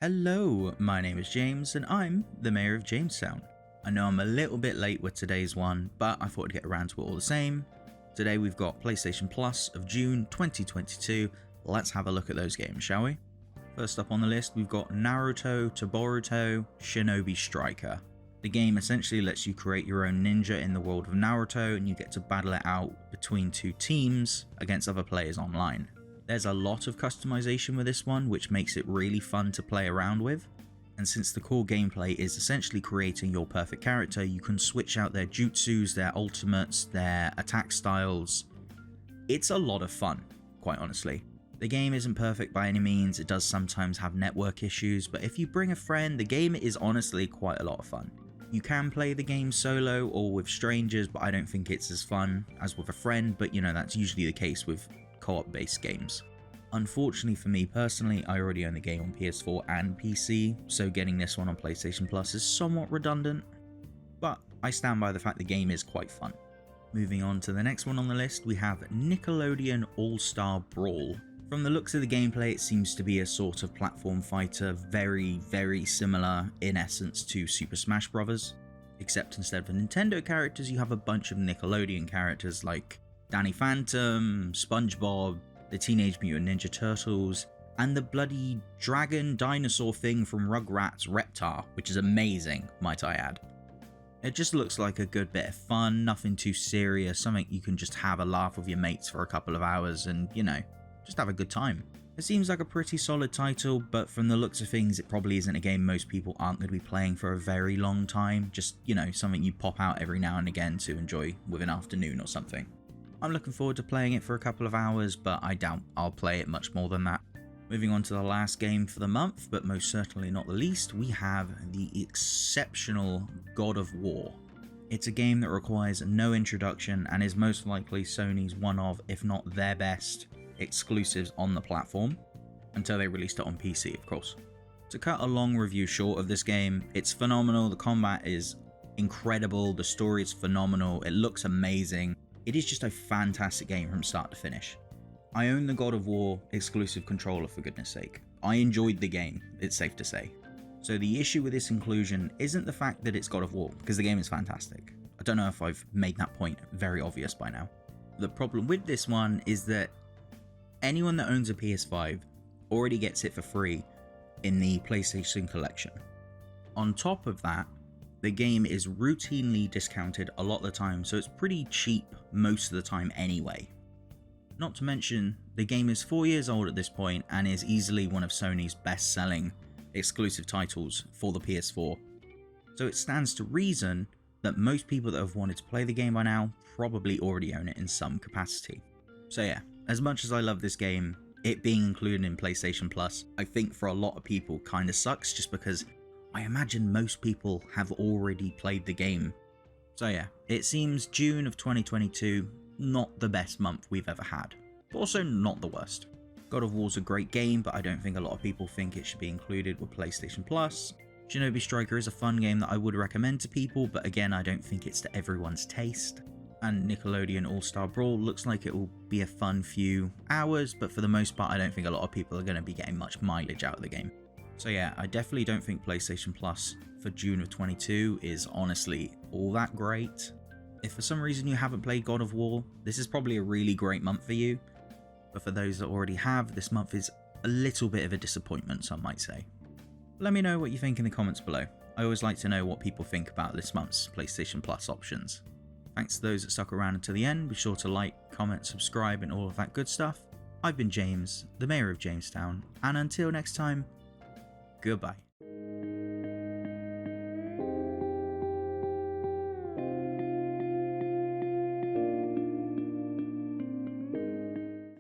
Hello, my name is James and I'm the Mayor of Jamestown. I know I'm a little bit late with today's one, but I thought I'd get around to it all the same. Today we've got PlayStation Plus of June 2022. Let's have a look at those games, shall we? First up on the list, we've got Naruto to Boruto Shinobi Striker. The game essentially lets you create your own ninja in the world of Naruto, and you get to battle it out between two teams against other players online. There's a lot of customization with this one, which makes it really fun to play around with. And since the core gameplay is essentially creating your perfect character, you can switch out their jutsus, their ultimates, their attack styles. It's a lot of fun, quite honestly. The game isn't perfect by any means, it does sometimes have network issues, but if you bring a friend, the game is honestly quite a lot of fun. You can play the game solo or with strangers, but I don't think it's as fun as with a friend, but you know, that's usually the case with co-op based games. Unfortunately for me personally, I already own the game on PS4 and PC, so getting this one on PlayStation Plus is somewhat redundant, but I stand by the fact the game is quite fun. Moving on to the next one on the list, we have Nickelodeon All-Star Brawl. From the looks of the gameplay, it seems to be a sort of platform fighter very similar in essence to Super Smash Bros. Except instead of Nintendo characters, you have a bunch of Nickelodeon characters like Danny Phantom, SpongeBob, the Teenage Mutant Ninja Turtles, and the bloody dragon dinosaur thing from Rugrats, Reptar, which is amazing, might I add. It just looks like a good bit of fun, nothing too serious, something you can just have a laugh with your mates for a couple of hours and, you know, just have a good time. It seems like a pretty solid title, but from the looks of things, it probably isn't a game most people aren't going to be playing for a very long time. Just, you know, something you pop out every now and again to enjoy with an afternoon or something. I'm looking forward to playing it for a couple of hours, but I doubt I'll play it much more than that. Moving on to the last game for the month, but most certainly not the least, we have the exceptional God of War. It's a game that requires no introduction and is most likely Sony's one of, if not their best, exclusives on the platform, until they released it on PC, of course. To cut a long review short of this game, it's phenomenal, the combat is incredible, the story is phenomenal, it looks amazing. It is just a fantastic game from start to finish. I own the God of War exclusive controller, for goodness sake. I enjoyed the game, it's safe to say. So the issue with this inclusion isn't the fact that it's God of War, because the game is fantastic. I don't know if I've made that point very obvious by now. The problem with this one is that anyone that owns a PS5 already gets it for free in the PlayStation Collection. On top of that, the game is routinely discounted a lot of the time, so it's pretty cheap most of the time anyway. Not to mention, the game is 4 years old at this point and is easily one of Sony's best-selling exclusive titles for the PS4. So it stands to reason that most people that have wanted to play the game by now probably already own it in some capacity. So yeah, as much as I love this game, it being included in PlayStation Plus, I think for a lot of people kinda sucks just because I imagine most people have already played the game. So yeah, it seems June of 2022, not the best month we've ever had, but also not the worst. God of War's a great game, but I don't think a lot of people think it should be included with PlayStation Plus. Shinobi Striker is a fun game that I would recommend to people, but again, I don't think it's to everyone's taste. And Nickelodeon All-Star Brawl looks like it will be a fun few hours, but for the most part, I don't think a lot of people are going to be getting much mileage out of the game. So yeah, I definitely don't think PlayStation Plus for June of 22 is honestly all that great. If for some reason you haven't played God of War, this is probably a really great month for you. But for those that already have, this month is a little bit of a disappointment, some might say. Let me know what you think in the comments below. I always like to know what people think about this month's PlayStation Plus options. Thanks to those that stuck around until the end. Be sure to like, comment, subscribe and all of that good stuff. I've been James, the Mayor of Jamestown, and until next time, goodbye.